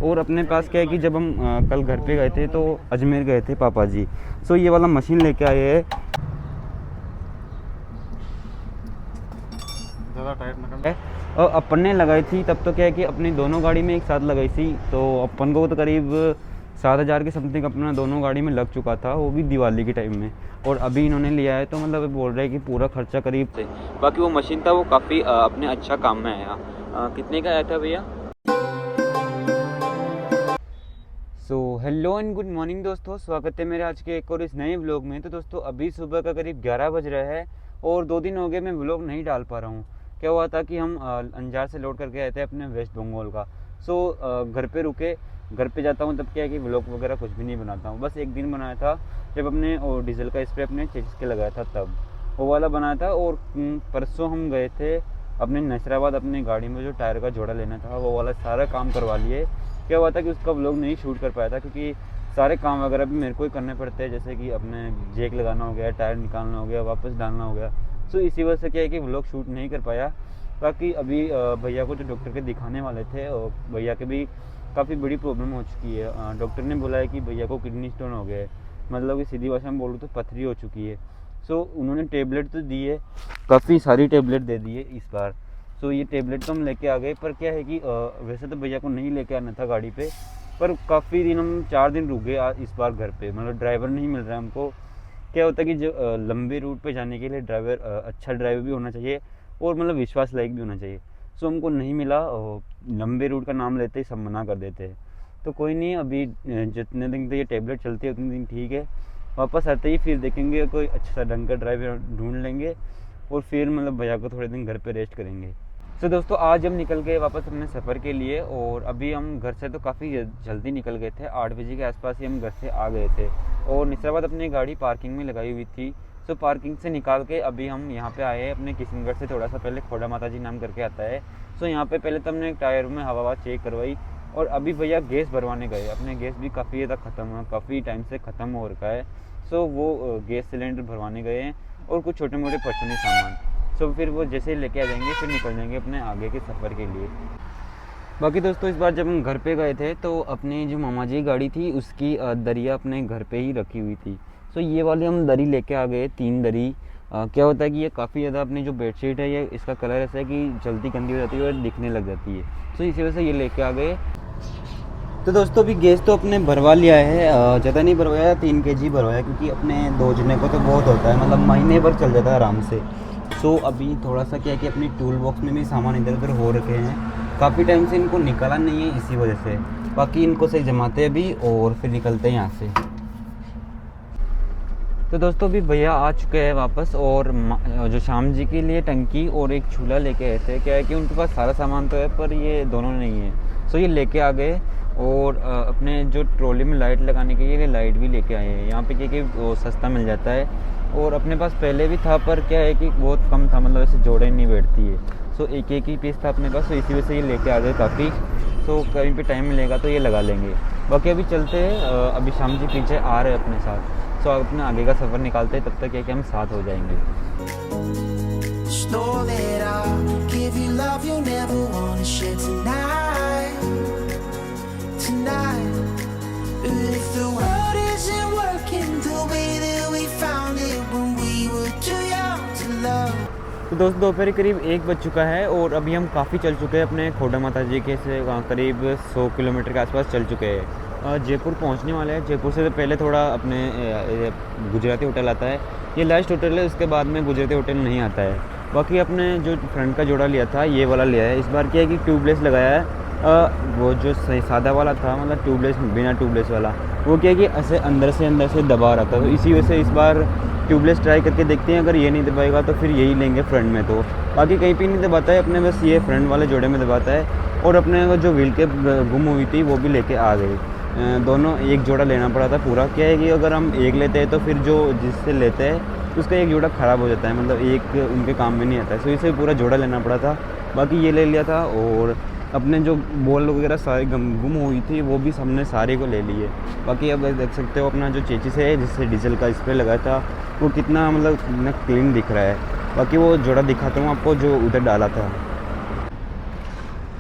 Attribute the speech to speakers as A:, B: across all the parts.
A: और अपने पास क्या है कि जब हम कल घर पे गए थे तो अजमेर गए थे पापा जी। सो ये वाला मशीन लेके आए हैं।
B: ज़्यादा टाइट ना करना।
A: और अपन ने लगाई थी तब तो क्या है कि अपनी दोनों गाड़ी में एक साथ लगाई थी, तो अपन को तो करीब 7,000 के समथिंग अपना दोनों गाड़ी में लग चुका था, वो भी दिवाली के टाइम में। और अभी इन्होंने लिया है तो मतलब बोल रहे हैं कि पूरा खर्चा करीब थे। बाकी वो मशीन था वो काफ़ी अपने अच्छा काम में आया। कितने का आया था भैया? So hello and good morning दोस्तों, स्वागत है मेरे आज के एक और इस नए व्लॉग में। तो दोस्तों अभी सुबह का करीब 11 बज रहा है और 2 दिन हो गए मैं व्लॉग नहीं डाल पा रहा हूँ। क्या हुआ था कि हम अंजार से लौट करके आए थे अपने वेस्ट बंगाल का। सो घर पे रुके, घर पे जाता हूँ तब क्या है कि व्लॉग वगैरह कुछ भी नहीं बनाता हूँ। बस एक दिन बनाया था जब अपने डीजल का स्प्रे अपने चेसिस के लगाया था, तब वो वाला बनाया था। और परसों हम गए थे अपने नसराबाद अपनी गाड़ी में जो टायर का जोड़ा लेना था, वो वाला सारा काम करवा लिए। क्या हुआ था कि उसका व्लॉग नहीं शूट कर पाया था क्योंकि सारे काम वगैरह भी मेरे को ही करने पड़ते हैं, जैसे कि अपने जेक लगाना हो गया, टायर निकालना हो गया, वापस डालना हो गया। सो इसी वजह से क्या है कि व्लॉग शूट नहीं कर पाया। बाकी अभी भैया को जो डॉक्टर के दिखाने वाले थे, और भैया के भी काफ़ी बड़ी प्रॉब्लम हो चुकी है। डॉक्टर ने बोला है कि भैया को किडनी स्टोन हो गया है, मतलब कि सीधी भाषा में बोलूँ तो पथरी हो चुकी है। सो उन्होंने टेबलेट तो दी है, काफ़ी सारी टेबलेट दे दी है इस बार। सो ये टेबलेट तो हम लेके आ गए, पर क्या है कि वैसे तो भैया को नहीं लेके आना था गाड़ी पे, पर काफ़ी दिन हम 4 दिन रुक गए इस बार घर पे, मतलब ड्राइवर नहीं मिल रहा है हमको। क्या होता है कि जो लंबे रूट पे जाने के लिए ड्राइवर अच्छा ड्राइवर भी होना चाहिए और मतलब विश्वास लायक भी होना चाहिए। सो हमको नहीं मिला, लंबे रूट का नाम लेते ही सब मना कर देते हैं। तो कोई नहीं, अभी जितने दिन तो ये टेबलेट चलती है उतने दिन ठीक है, वापस आते ही फिर देखेंगे कोई अच्छा सा ढंग का ड्राइवर ढूंढ लेंगे और फिर मतलब भैया को थोड़े दिन घर पे रेस्ट करेंगे। तो दोस्तों आज हम निकल गए वापस अपने सफ़र के लिए, और अभी हम घर से तो काफ़ी जल्दी निकल गए थे, 8 बजे के आसपास ही हम घर से आ गए थे। और निसराबाद अपनी गाड़ी पार्किंग में लगाई हुई थी। सो पार्किंग से निकाल के अभी हम यहाँ पे आए हैं अपने किशनगढ़ से थोड़ा सा पहले, खोड़ा माता जी नाम करके आता है। सो यहाँ पे पहले तो हमने एक टायर में हवा चेक करवाई, और अभी भैया गैस भरवाने गए। अपने गैस भी काफ़ी ज़्यादा ख़त्म हुआ, काफ़ी टाइम से ख़त्म हो रखा है। सो वो गैस सिलेंडर भरवाने गए हैं और कुछ छोटे मोटे पर्सनल सामान। सो फिर वो जैसे ही लेके आ जाएंगे फिर निकल जाएंगे अपने आगे के सफ़र के लिए। बाकी दोस्तों इस बार जब हम घर पे गए थे तो अपनी जो मामा जी गाड़ी थी उसकी दरिया अपने घर पे ही रखी हुई थी। सो ये वाली हम दरी लेके आ गए, 3 दरी। क्या होता है कि ये काफ़ी ज़्यादा अपनी जो बेडशीट है ये इसका कलर ऐसा है कि जल्दी गंदी हो जाती है और दिखने लग जाती है। सो इसी वजह से ये लेके आ गए। तो दोस्तों अभी गैस तो अपने भरवा लिया है, ज़्यादा नहीं भरवाया, 3 kg भरवाया, क्योंकि अपने 2 जने को तो बहुत होता है, मतलब महीने भर चल जाता है आराम से। सो अभी थोड़ा सा क्या है कि अपनी टूल बॉक्स में भी सामान इधर उधर हो रखे हैं, काफ़ी टाइम से इनको निकाला नहीं है इसी वजह से। बाकी इनको सही जमाते हैं अभी और फिर निकलते हैं यहाँ से। तो दोस्तों अभी भैया आ चुके हैं वापस, और जो शाम जी के लिए टंकी और एक चूल्हा लेके आए थे। क्या है कि उनके पास सारा सामान तो है पर ये दोनों नहीं है। सो ये लेके आ गए, और अपने जो ट्रॉली में लाइट लगाने के लिए लाइट भी लेके आए हैं। यहाँ पे क्या कि वो सस्ता मिल जाता है, और अपने पास पहले भी था पर क्या है कि बहुत कम था, मतलब ऐसे जोड़े नहीं बैठती है। सो एक ही पीस था अपने पास, तो इसी वजह से ये लेके आ गए काफ़ी। सो कहीं पे टाइम मिलेगा तो ये लगा लेंगे। बाकी अभी चलते हैं, अभी शाम जी पीछे आ रहे हैं अपने साथ। सो अपने आगे का सफ़र निकालते हैं, तब तक क्या कि हम साथ हो जाएंगे। तो दोस्त दोपहर करीब 1 बज चुका है, और अभी हम काफ़ी चल चुके हैं अपने खोड़ा माता जी के से करीब 100 किलोमीटर के आसपास चल चुके हैं। जयपुर पहुंचने वाले हैं। जयपुर से पहले थोड़ा अपने गुजराती होटल आता है, ये लास्ट होटल है, उसके बाद में गुजराती होटल नहीं आता है। बाकी अपने जो फ्रंट का जोड़ा लिया था ये वाला लिया है। इस बार क्या है कि ट्यूबलेस लगाया है। वो जो सादा वाला था, मतलब ट्यूबलेस बिना ट्यूबलेस वाला, वो क्या है कि ऐसे अंदर से दबा रहा था। तो इसी वजह से इस बार ट्यूबलेस ट्राई करके देखते हैं, अगर ये नहीं दबाएगा तो फिर यही लेंगे फ्रंट में। तो बाकी कहीं पे नहीं दबाता है, अपने बस ये फ्रंट वाले जोड़े में दबाता है। और अपने जो व्हील कैप गुम हुई थी वो भी लेके आ गए। दोनों एक जोड़ा लेना पड़ा था पूरा। क्या है कि अगर हम एक लेते हैं तो फिर जो जिससे लेते हैं उसका एक जोड़ा ख़राब हो जाता है, मतलब एक उनके काम में नहीं आता है। सो इसे पूरा जोड़ा लेना पड़ा था। बाकी ये ले लिया था, और अपने जो बॉल वगैरह सारी गुम हुई थी वो भी हमने सारे को ले लिए। बाकी अब देख सकते हो अपना जो चेचिस है जिससे डीजल का स्प्रे लगाया था वो कितना मतलब कितना क्लीन दिख रहा है। बाकी वो जोड़ा दिखाता हूँ आपको जो उधर डाला था।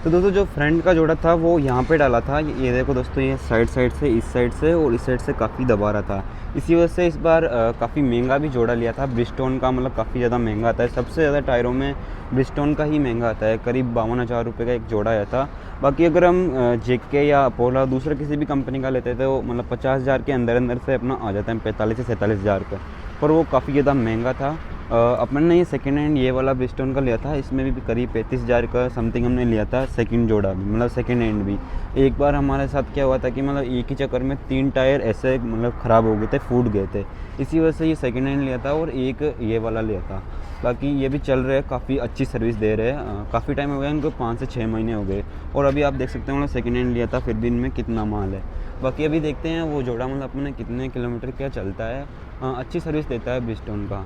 A: तो दोस्तों जो फ्रंट का जोड़ा था वो यहाँ पे डाला था, ये देखो दोस्तों, ये साइड से इस साइड से और इस साइड से काफ़ी दबा रहा था। इसी वजह से इस बार काफ़ी महंगा भी जोड़ा लिया था ब्रिजस्टोन का, मतलब काफ़ी ज़्यादा महंगा आता है। सबसे ज़्यादा टायरों में ब्रिजस्टोन का ही महंगा आता है, करीब 52,000 रुपये का एक जोड़ा आया था। बाकी अगर हम जेके या अपोला दूसरा किसी भी कंपनी का लेते थे तो मतलब 50,000 के अंदर अंदर से अपना आ जाता है 45 से 47,000 का, पर वो काफ़ी ज़्यादा महंगा था। अपन ने ये सेकेंड हैंड ये वाला ब्रिजस्टोन का लिया था, इसमें भी करीब 35,000 का समथिंग हमने लिया था सेकंड जोड़ा भी, मतलब सेकेंड हैंड भी। एक बार हमारे साथ क्या हुआ था कि मतलब एक ही चक्कर में 3 टायर ऐसे मतलब ख़राब हो गए थे, फूट गए थे। इसी वजह से ये सेकेंड हैंड लिया था और एक ये वाला लिया था। बाकी ये भी चल रहे हैं, काफ़ी अच्छी सर्विस दे रहे हैं। काफ़ी टाइम हो गया इनको, 5 से 6 महीने हो गए। और अभी आप देख सकते हैं मतलब सेकेंड हैंड लिया था फिर भी इनमें कितना माल है। बाकी अभी देखते हैं वो जोड़ा मतलब अपने कितने किलोमीटर क्या चलता है। अच्छी सर्विस देता है ब्रिजस्टोन का।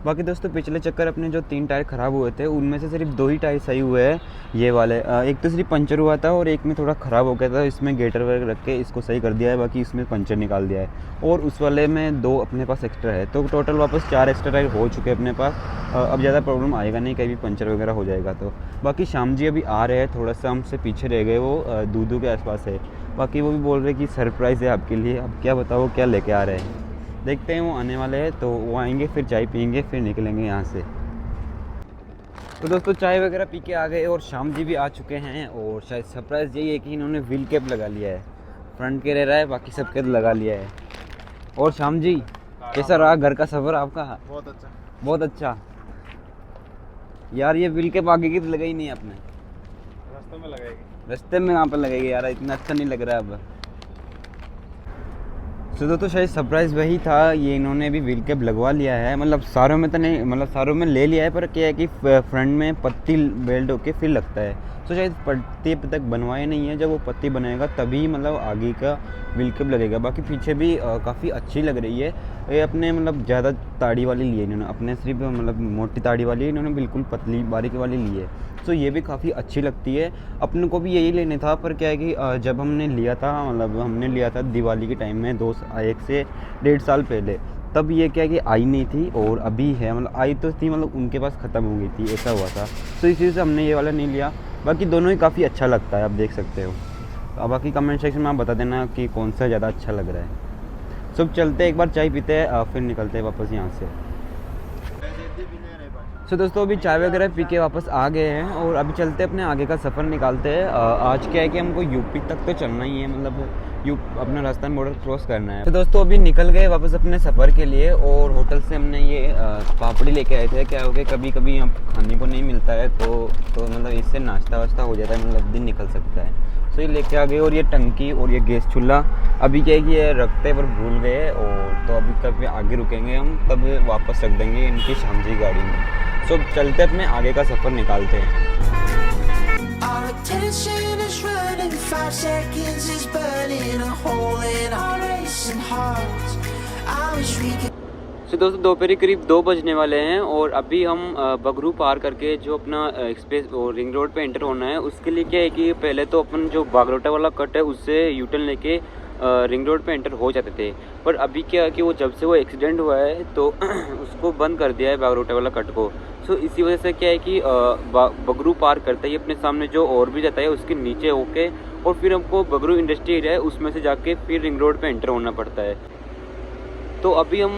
A: बाकी दोस्तों पिछले चक्कर अपने जो 3 टायर ख़राब हुए थे उनमें से सिर्फ 2 ही टायर सही हुए हैं ये वाले। एक तो सिर्फ पंचर हुआ था और एक में थोड़ा ख़राब हो गया था, इसमें गेटर वगैरह रख के इसको सही कर दिया है, बाकी इसमें पंचर निकाल दिया है। और उस वाले में 2 अपने पास एक्स्ट्रा है, तो टोटल वापस 4 एक्स्ट्रा टायर हो चुके हैं अपने पास। अब ज़्यादा प्रॉब्लम आएगा नहीं, कहीं भी पंचर वगैरह हो जाएगा तो। बाकी श्याम जी अभी आ रहे हैं, थोड़ा सा हमसे पीछे रह गए, वो दूधू के आसपास है। बाकी वो भी बोल रहे कि सरप्राइज़ है आपके लिए, अब क्या बताओ क्या लेके आ रहे हैं। देखते हैं, वो आने वाले हैं तो वो आएंगे, फिर चाय पियेंगे, फिर निकलेंगे यहाँ से। तो दोस्तों चाय वगैरह पी के आ गए और श्याम जी भी आ चुके हैं। और शायद सरप्राइज़ यही है कि इन्होंने व्हील कैप लगा लिया है, फ्रंट के रह रहा है, बाकी सबके लगा लिया है। और श्याम जी कैसा रहा घर का सफ़र आपका?
B: बहुत अच्छा,
A: बहुत अच्छा। यार ये व्हील कैप आगे की तो लगाई नहीं आपने?
B: रास्ते में लगाएगी।
A: रास्ते में वहाँ पर लगेगी यार, इतना अच्छा नहीं लग रहा है अब। तो शायद सरप्राइज़ वही था, ये इन्होंने भी व्हील कैप लगवा लिया है। मतलब सारों में तो नहीं, मतलब सारों में ले लिया है, पर क्या है कि फ्रंट में पत्ती बेल्ट होके फिर लगता है। तो शायद पत्ती अब तक बनवाया नहीं है, जब वो पत्ती बनाएगा तभी मतलब आगे का व्हील कैप लगेगा। बाकी पीछे भी काफ़ी अच्छी लग रही है। ये अपने मतलब ज़्यादा ताड़ी वाली ली है इन्होंने, अपने सिर्फ मतलब मोटी ताड़ी वाली इन्होंने बिल्कुल पतली बारीक वाली ली है। तो ये भी काफ़ी अच्छी लगती है। अपने को भी यही लेने था, पर क्या है कि जब हमने लिया था, मतलब हमने लिया था दिवाली के टाइम में 1 से 1.5 साल पहले, तब ये क्या है कि आई नहीं थी और अभी है, मतलब आई तो थी, मतलब उनके पास ख़त्म हो गई थी, ऐसा हुआ था। तो इसी से हमने ये वाला नहीं लिया। बाकी दोनों ही काफ़ी अच्छा लगता है, आप देख सकते हो। अब बाकी कमेंट सेक्शन में आप बता देना कि कौन सा ज़्यादा अच्छा लग रहा है। सब चलते एक बार चाय पीते हैं, फिर निकलते हैं वापस यहाँ से। सो दोस्तों अभी चाय वगैरह पी के वापस आ गए हैं और अभी चलते अपने आगे का सफ़र निकालते हैं। आज क्या है कि हमको यूपी तक तो चलना ही है, मतलब अपना राजस्थान बॉर्डर क्रॉस करना है। तो दोस्तों अभी निकल गए वापस अपने सफ़र के लिए और होटल से हमने ये पापड़ी लेके आए थे। क्या हो गया, कभी कभी यहाँ खाने को नहीं मिलता है तो मतलब इससे नाश्ता वाश्ता हो जाता है, मतलब दिन निकल सकता है। तो ये लेके आ गए। और ये टंकी और ये गैस चूल्हा अभी क्या है कि ये रखते पर भूल गए, और तो अभी कभी आगे रुकेंगे हम, तब वापस रख देंगे इनकी श्याम जी गाड़ी में। सो चलते अपने आगे का सफ़र निकालते हैं।
C: Our attention is running, 5 seconds is burning a hole in our racing hearts. I wish we could.
A: तो दोस्तों दोपहर करीब 2 बजने वाले हैं और अभी हम बगरू पार करके जो अपना एक्सप्रेस और रिंग रोड पे एंटर होना है, उसके लिए क्या है कि पहले तो अपन जो बागरोटा वाला कट है उससे यूटर्न लेके रिंग रोड पे एंटर हो जाते थे। पर अभी क्या है कि वो जब से वो एक्सीडेंट हुआ है तो उसको बंद कर दिया है बागरोटा वाला कट को। सो इसी वजह से क्या है कि बगरू पार करते ही अपने सामने जो और भी जाता है उसके नीचे होके और फिर हमको बगरू इंडस्ट्री एरिया है उसमें से जाके फिर रिंग रोड पे एंटर होना पड़ता है। तो अभी हम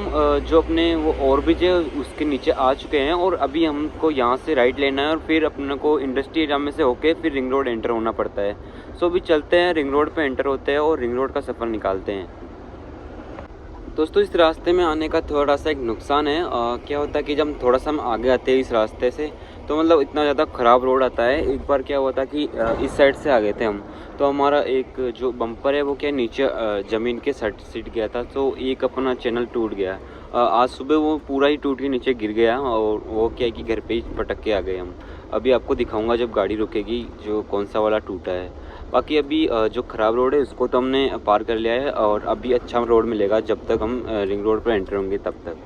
A: जो अपने वो ओवरब्रिज है उसके नीचे आ चुके हैं और अभी हमको यहाँ से राइट लेना है और फिर अपने को इंडस्ट्री एरिया में से होके फिर रिंग रोड एंटर होना पड़ता है। सो अभी चलते हैं, रिंग रोड पे एंटर होते हैं और रिंग रोड का सफ़र निकालते हैं। दोस्तों इस रास्ते में आने का थोड़ा सा एक नुकसान है। क्या होता है कि जब थोड़ा सा हम आगे आते हैं इस रास्ते से तो मतलब इतना ज़्यादा ख़राब रोड आता है। एक बार क्या हुआ था कि इस साइड से आ गए थे हम, तो हमारा एक जो बम्पर है वो क्या नीचे ज़मीन के सट सिट गया था, तो एक अपना चैनल टूट गया। आज सुबह वो पूरा ही टूट के नीचे गिर गया और वो क्या है कि घर पे ही पटक के आ गए हम। अभी आपको दिखाऊंगा जब गाड़ी रुकेगी जो कौन सा वाला टूटा है। बाकी अभी जो ख़राब रोड है उसको तो हमने पार कर लिया है और अभी अच्छा रोड मिलेगा जब तक हम रिंग रोड पर एंटर होंगे तब तक।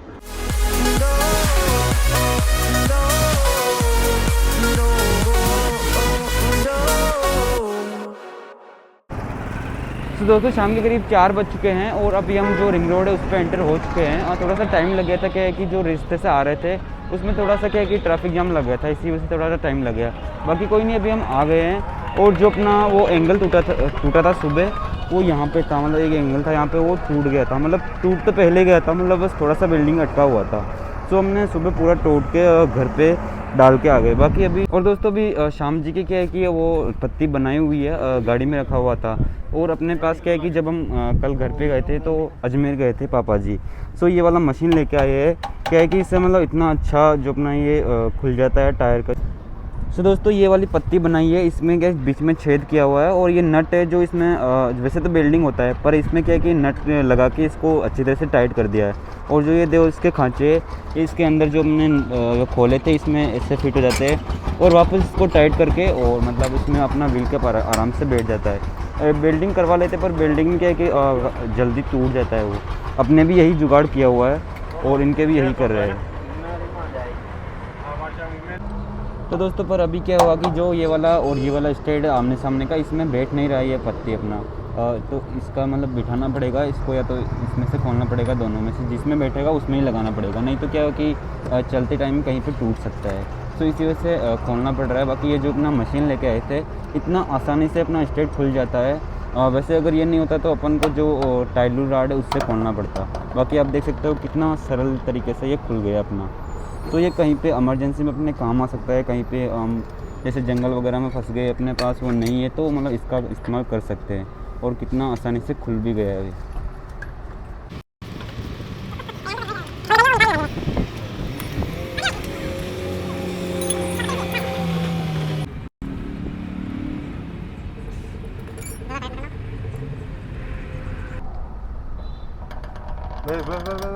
A: तो दोस्तों शाम के करीब 4 बज चुके हैं और अभी हम जो रिंग रोड है उस पर एंटर हो चुके हैं। और थोड़ा सा टाइम लग गया था, क्या है कि जो रास्ते से आ रहे थे उसमें थोड़ा सा क्या है कि ट्रैफिक जाम लग गया था, इसी वजह से थोड़ा सा टाइम लग गया। बाकी कोई नहीं, अभी हम आ गए हैं। और जो अपना वो एंगल टूटा था सुबह, वो यहाँ पे था, मतलब एक एंगल था यहाँ पे, वो टूट गया था। मतलब टूट तो पहले गया था, मतलब बस थोड़ा सा बिल्डिंग अटका हुआ था। तो हमने सुबह पूरा तोड़ के घर पे डाल के आ गए। बाकी अभी और दोस्तों अभी शाम जी की क्या है कि वो पत्ती बनाई हुई है, गाड़ी में रखा हुआ था। और अपने पास क्या है कि जब हम कल घर पे गए थे तो अजमेर गए थे पापा जी, सो ये वाला मशीन लेके आए हैं। क्या है कि इससे मतलब इतना अच्छा जो अपना ये खुल जाता है टायर का। सो दोस्तों ये वाली पत्ती बनाई है, इसमें क्या बीच में छेद किया हुआ है। और ये नट है जो इसमें वैसे तो बेल्डिंग होता है, पर इसमें क्या है कि नट लगा के इसको अच्छी तरह से टाइट कर दिया है। और जो ये दो इसके खांचे, ये इसके अंदर जो हमने खोले थे इसमें ऐसे फिट हो जाते हैं। और वापस इसको टाइट करके और मतलब इसमें अपना व्हील कैप आराम से बैठ जाता है। बेल्डिंग करवा लेते, पर बेल्डिंग में क्या है कि जल्दी टूट जाता है। वो अपने भी यही जुगाड़ किया हुआ है और इनके भी यही कर रहे हैं। तो दोस्तों पर अभी क्या हुआ कि जो ये वाला और ये वाला स्टेड आमने सामने का, इसमें बैठ नहीं रहा है ये पत्ती अपना। तो इसका मतलब बिठाना पड़ेगा इसको, या तो इसमें से खोलना पड़ेगा, दोनों में से जिसमें बैठेगा उसमें ही लगाना पड़ेगा। नहीं तो क्या हो कि चलते टाइम कहीं पे टूट सकता है। तो इसी वजह से खोलना पड़ रहा है। बाकी ये जो अपना मशीन लेके आए थे, इतना आसानी से अपना स्टेड खुल जाता है। वैसे अगर ये नहीं होता तो अपन को जो टाइलू राड है उससे खोलना पड़ता। बाकी आप देख सकते हो कितना सरल तरीके से ये खुल गया अपना। तो ये कहीं पे इमरजेंसी में अपने काम आ सकता है। कहीं पे जैसे जंगल वगैरह में फंस गए, अपने पास वो नहीं है, तो मतलब इसका इस्तेमाल कर सकते हैं। और कितना आसानी से खुल भी गया है।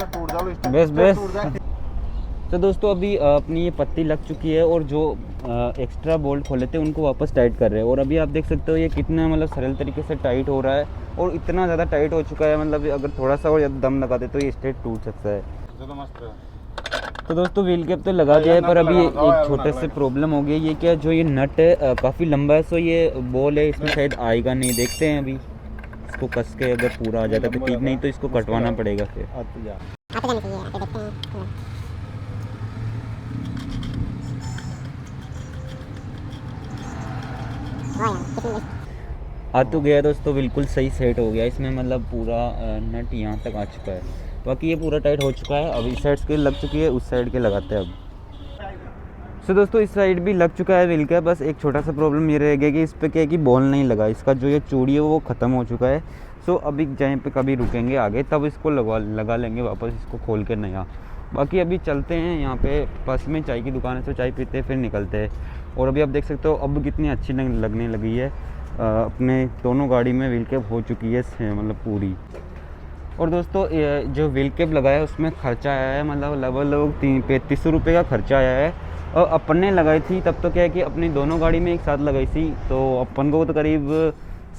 B: टूट जाओ
A: बस तो दोस्तों अभी अपनी ये पत्ती लग चुकी है और जो एक्स्ट्रा बोल्ट खोले थे उनको वापस टाइट कर रहे हैं। और अभी आप देख सकते हो ये कितना मतलब सरल तरीके से टाइट हो रहा है। और इतना ज़्यादा टाइट हो चुका है, मतलब अगर थोड़ा सा और दम लगा दे तो ये स्टेट टूट सकता है। तो दोस्तों व्हील कैप तो लगा दिया है, पर अभी एक छोटे से प्रॉब्लम हो गई। ये क्या, जो ये नट है काफ़ी लंबा है, सो ये बॉल है इसमें शायद आएगा नहीं। देखते हैं अभी इसको कस के, अगर पूरा आ जाता तो ठीक, नहीं तो इसको कटवाना पड़ेगा फिर। आ तो गया दोस्तों, बिल्कुल सही सेट हो गया इसमें, मतलब पूरा नट यहाँ तक आ चुका है। बाकी ये पूरा टाइट हो चुका है। अब इस साइड के लग चुकी है, उस साइड के लगाते हैं अब। सो दोस्तों इस साइड भी लग चुका है व्हील कैप। बस एक छोटा सा प्रॉब्लम ये रह गया कि इस पर क्या है कि बॉल नहीं लगा, इसका जो ये चूड़ी है वो ख़त्म हो चुका है। सो अभी जहीं पे कभी रुकेंगे आगे तब इसको लगा लेंगे वापस, इसको खोल के नया। बाकी अभी चलते हैं, यहाँ पे पास में चाय की दुकान है, तो चाय पीते फिर निकलते हैं। और अभी आप देख सकते हो अब कितनी अच्छी लगने लगी है। अपने दोनों गाड़ी में व्हील कैप हो चुकी है मतलब पूरी। और दोस्तों जो व्हील कैप लगाया है उसमें खर्चा आया है, मतलब लगभग 3500 रुपये का खर्चा आया है। और अपन ने लगाई थी तब तो क्या है कि अपनी दोनों गाड़ी में एक साथ लगाई थी, तो अपन को तो करीब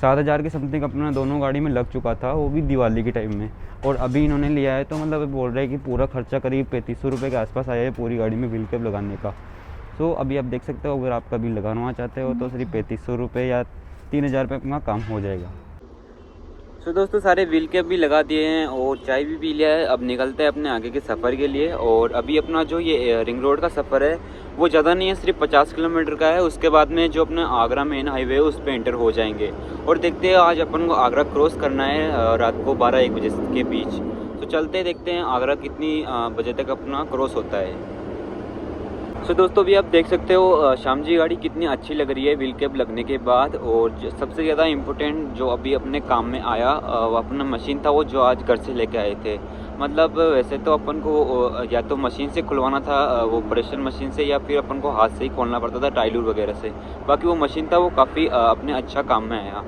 A: 7000 के समथिंग अपना दोनों गाड़ी में लग चुका था, वो भी दिवाली के टाइम में। और अभी इन्होंने लिया है तो मतलब बोल रहे हैं कि पूरा खर्चा करीब 3500 रुपये के आसपास आया है पूरी गाड़ी में व्हील कैप लगाने का। सो अभी आप देख सकते हो, अगर आप कभी लगाना चाहते हो तो सिर्फ 3500 रुपये या 3000 रुपये का काम हो जाएगा। सो दोस्तों सारे व्हील कैप भी लगा दिए हैं और चाय भी पी लिया है। अब निकलते हैं अपने आगे के सफ़र के लिए। और अभी अपना जो ये रिंग रोड का सफ़र है वो ज़्यादा नहीं है, सिर्फ 50 किलोमीटर का है। उसके बाद में जो अपना आगरा मेन हाईवे है उस पर एंटर हो जाएंगे। और देखते हैं आज अपन को आगरा क्रॉस करना है रात को 12-1 बजे के बीच। तो चलते देखते हैं आगरा कितनी बजे तक अपना क्रॉस होता है। सो दोस्तों अभी आप देख सकते हो श्याम जी गाड़ी कितनी अच्छी लग रही है व्हील कैप लगने के बाद। और सबसे ज़्यादा इम्पोर्टेंट जो अभी अपने काम में आया वो अपना मशीन था, वो जो आज घर से लेके आए थे। मतलब वैसे तो अपन को या तो मशीन से खुलवाना था, वो प्रेशर मशीन से, या फिर अपन को हाथ से ही खोलना पड़ता था टाइलूर वगैरह से। बाकी वो मशीन था वो काफ़ी अपने अच्छा काम में आया।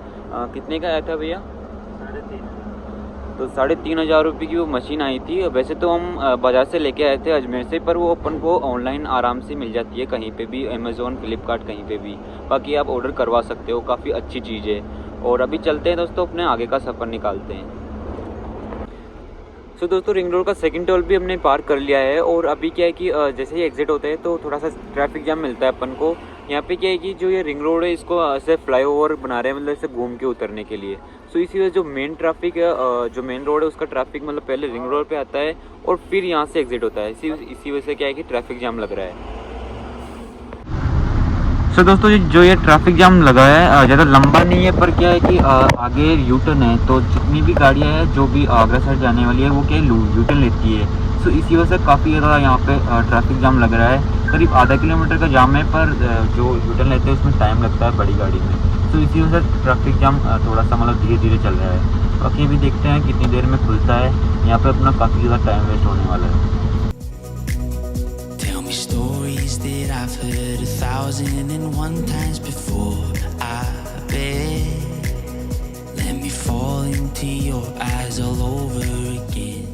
A: कितने का आया था भैया? 3.5। तो 3500 रुपये की वो मशीन आई थी। वैसे तो हम बाज़ार से लेके आए थे अजमेर से, पर वो अपन को ऑनलाइन आराम से मिल जाती है कहीं पे भी, अमेज़ोन, फ्लिपकार्ट, कहीं पे भी। बाकी आप ऑर्डर करवा सकते हो, काफ़ी अच्छी चीज़ है। और अभी चलते हैं दोस्तों, अपने आगे का सफ़र निकालते हैं। सो दोस्तों रिंग रोड का सेकंड टोल भी हमने पार कर लिया है। और अभी क्या है कि जैसे ही एग्जिट होते हैं तो थोड़ा सा ट्रैफिक जाम मिलता है अपन को। यहाँ पे क्या है कि जो ये रिंग रोड है इसको ऐसे फ्लाईओवर बना रहे हैं, मतलब ऐसे घूम के उतरने के लिए। सो इसी वजह जो मेन ट्रैफिक है, जो मेन रोड है उसका ट्रैफिक मतलब पहले रिंग रोड पे आता है और फिर यहाँ से एग्जिट होता है। इसी वजह से क्या है कि ट्रैफिक जाम लग रहा है। सो दोस्तों जो ये ट्रैफिक जाम लगा है ज़्यादा लंबा नहीं है, पर क्या है कि आगे यू टर्न है, तो जितनी भी गाड़ियाँ हैं जो भी आगरा साइड जाने वाली है वो क्या यू टर्न लेती है। सो इसी वजह से काफ़ी ज़्यादा यहाँ पे ट्रैफिक जाम लग रहा है। करीब आधा किलोमीटर का जाम है, पर जो यू टर्न लेते हैं उसमें टाइम लगता है बड़ी गाड़ी में। सो इसी वजह से ट्रैफिक जाम थोड़ा सा मतलब धीरे धीरे चल रहा है। बाकी अभी देखते हैं कितनी देर में खुलता है। यहाँ पर अपना काफ़ी ज़्यादा टाइम वेस्ट होने वाला है।
C: Tell me stories that I've heard 1,001 times before. I bet. Let me fall into your eyes all over again.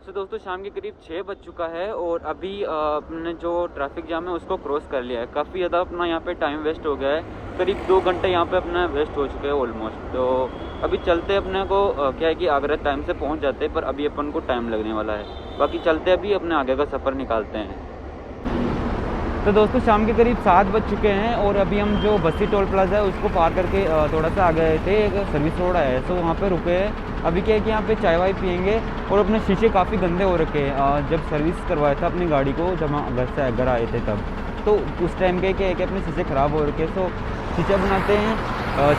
A: तो दोस्तों शाम के करीब 6 बज चुका है और अभी अपने जो ट्रैफिक जाम है उसको क्रॉस कर लिया है। काफ़ी ज़्यादा अपना यहाँ पे टाइम वेस्ट हो गया है, करीब 2 घंटे यहाँ पे अपना वेस्ट हो चुके हैं ऑलमोस्ट। तो अभी चलते अपने को क्या है कि आगरा टाइम से पहुँच जाते हैं, पर अभी अपन को टाइम लगने वाला है। बाकी चलते अभी अपने आगे का सफ़र निकालते हैं। तो दोस्तों शाम के करीब 7 बज चुके हैं और अभी हम जो बस्ती टोल प्लाजा है उसको पार करके थोड़ा सा आगे आए थे। एक सर्विस रोड है, तो वहाँ पे रुके हैं। अभी क्या है कि यहाँ पे चाय वाय पियेंगे और अपने शीशे काफ़ी गंदे हो रखे हैं। जब सर्विस करवाया था अपनी गाड़ी को, जब हम घर आए थे तब, तो उस टाइम के क्या है कि अपने शीशे ख़राब हो रखे। तो शीशे बनाते हैं,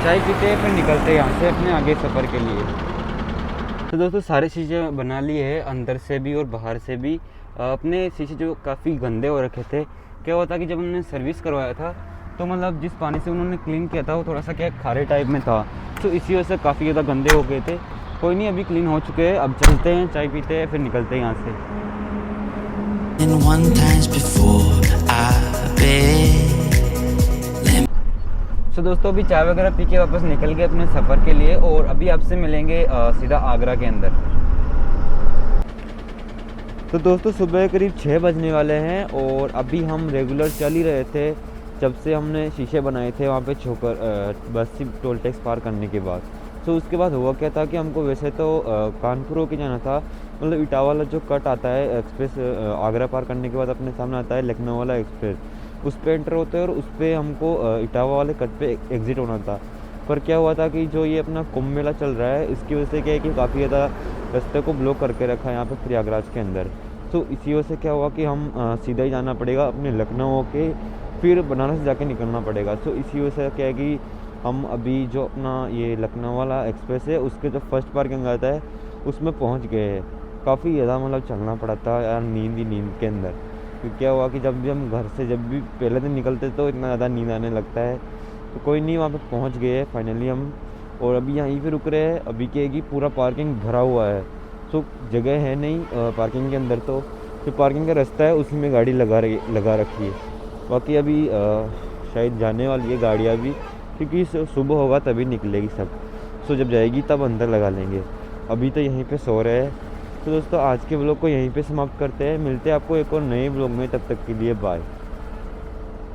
A: चाय पीते हैं, फिर निकलते हैं यहाँ से अपने आगे सफ़र के लिए। तो दोस्तों सारे शीशे बना लिए हैं, अंदर से भी और बाहर से भी। अपने शीशे जो काफ़ी गंदे हो रखे थे, क्या हुआ था कि जब उन्होंने सर्विस करवाया था तो मतलब जिस पानी से उन्होंने क्लीन किया था वो थोड़ा सा क्या खारे टाइप में था, तो इसी वजह से काफ़ी ज़्यादा गंदे हो गए थे। कोई नहीं, अभी क्लीन हो चुके हैं। अब चलते हैं, चाय पीते हैं, फिर निकलते हैं यहाँ से। तो दोस्तों अभी चाय वगैरह पी के वापस निकल गए अपने सफ़र के लिए और अभी आपसे मिलेंगे सीधा आगरा के अंदर। तो दोस्तों सुबह करीब 6 बजने वाले हैं और अभी हम रेगुलर चल ही रहे थे जब से हमने शीशे बनाए थे वहाँ पे छोकर बस्ती टोल टैक्स पार करने के बाद। तो उसके बाद हुआ क्या था कि हमको वैसे तो कानपुर होके जाना था, मतलब इटावा वाला जो कट आता है एक्सप्रेस, आगरा पार करने के बाद अपने सामने आता है लखनऊ वाला एक्सप्रेस, उस पर एंटर होते हैं और उस पर हमको इटावा वाले कट पे एग्ज़िट होना था। पर क्या हुआ था कि जो ये अपना कुंभ मेला चल रहा है इसकी वजह से क्या है कि काफ़ी ज़्यादा रास्ते को ब्लॉक करके रखा है यहाँ पे प्रयागराज के अंदर। तो इसी वजह से क्या हुआ कि हम सीधा ही जाना पड़ेगा अपने लखनऊ के, फिर बनारस जाके निकलना पड़ेगा। तो इसी वजह से क्या है कि हम अभी जो अपना ये लखनऊ वाला एक्सप्रेस है उसके जो फर्स्ट पार्किंग आता है उसमें पहुंच गए हैं। काफ़ी ज़्यादा मतलब चलना पड़ा था यार, नींद ही नींद के अंदर। तो क्या हुआ कि जब भी हम घर से जब भी पहले दिन निकलते तो इतना ज़्यादा नींद आने लगता है। तो कोई नहीं, वहाँ पे पहुँच गए हैं फाइनली हम, और अभी यहीं पे रुक रहे हैं। अभी क्या है कि पूरा पार्किंग भरा हुआ है, तो जगह है नहीं पार्किंग के अंदर। तो जो पार्किंग का रास्ता है उसी में गाड़ी लगा रखी है। बाकी अभी शायद जाने वाली है गाड़ियाँ भी, क्योंकि सुबह होगा तभी निकलेगी सब। सो जब जाएगी तब अंदर लगा लेंगे। अभी तो यहीं पे सो रहे हैं। तो दोस्तों आज के व्लॉग को यहीं पे समाप्त करते हैं। मिलते हैं आपको एक और नए व्लॉग में, तब तक के लिए बाय।